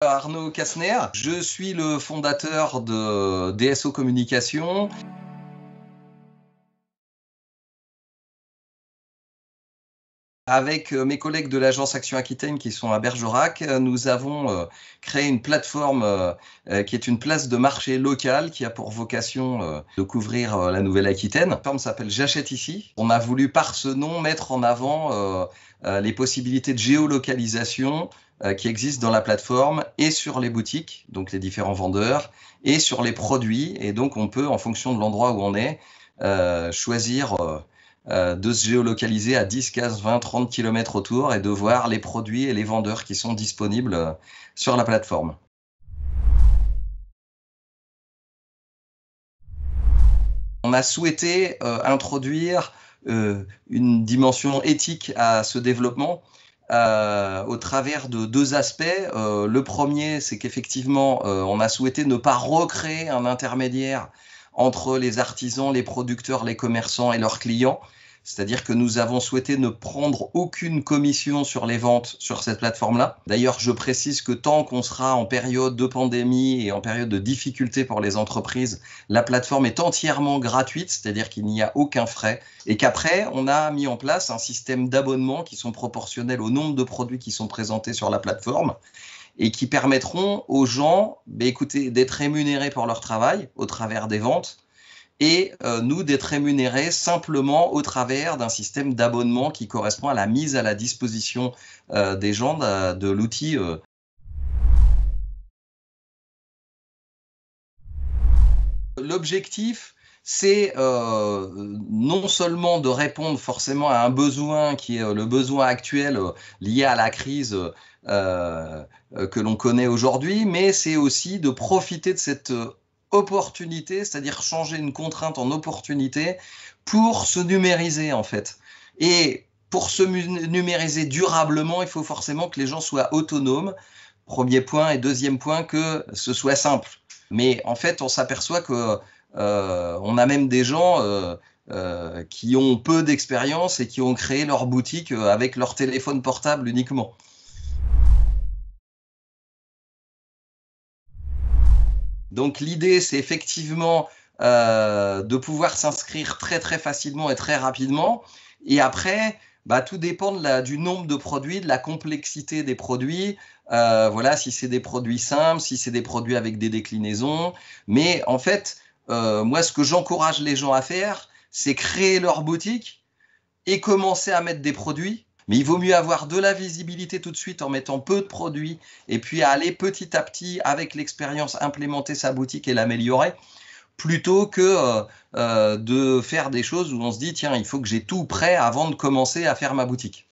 Arnaud Kastner, je suis le fondateur de DSO Communication. Avec mes collègues de l'agence Action Aquitaine qui sont à Bergerac, nous avons créé une plateforme qui est une place de marché locale qui a pour vocation de couvrir la Nouvelle-Aquitaine. La plateforme s'appelle J'achète ici. On a voulu par ce nom mettre en avant les possibilités de géolocalisation qui existent dans la plateforme et sur les boutiques, donc les différents vendeurs, et sur les produits. Et donc on peut, en fonction de l'endroit où on est, choisir de se géolocaliser à 10, 15, 20, 30 km autour et de voir les produits et les vendeurs qui sont disponibles sur la plateforme. On a souhaité introduire une dimension éthique à ce développement au travers de deux aspects. Le premier, c'est qu'effectivement, on a souhaité ne pas recréer un intermédiaire entre les artisans, les producteurs, les commerçants et leurs clients. C'est-à-dire que nous avons souhaité ne prendre aucune commission sur les ventes sur cette plateforme-là. D'ailleurs, je précise que tant qu'on sera en période de pandémie et en période de difficulté pour les entreprises, la plateforme est entièrement gratuite, c'est-à-dire qu'il n'y a aucun frais. Et qu'après, on a mis en place un système d'abonnement qui sont proportionnels au nombre de produits qui sont présentés sur la plateforme et qui permettront aux gens d'être rémunérés pour leur travail au travers des ventes et nous d'être rémunérés simplement au travers d'un système d'abonnement qui correspond à la mise à la disposition des gens de l'outil. L'objectif, c'est non seulement de répondre forcément à un besoin qui est le besoin actuel lié à la crise que l'on connaît aujourd'hui, mais c'est aussi de profiter de cette opportunité, c'est-à-dire changer une contrainte en opportunité pour se numériser en fait. Et pour se numériser durablement, il faut forcément que les gens soient autonomes, premier point, et deuxième point, que ce soit simple. Mais en fait, on s'aperçoit que on a même des gens qui ont peu d'expérience et qui ont créé leur boutique avec leur téléphone portable uniquement. Donc l'idée, c'est effectivement de pouvoir s'inscrire très très facilement et très rapidement. Et après, tout dépend du nombre de produits, de la complexité des produits. Voilà, si c'est des produits simples, si c'est des produits avec des déclinaisons. Mais en fait, moi, ce que j'encourage les gens à faire, c'est créer leur boutique et commencer à mettre des produits. Mais il vaut mieux avoir de la visibilité tout de suite en mettant peu de produits et puis aller petit à petit, avec l'expérience, implémenter sa boutique et l'améliorer, plutôt que de faire des choses où on se dit, tiens, il faut que j'ai tout prêt avant de commencer à faire ma boutique.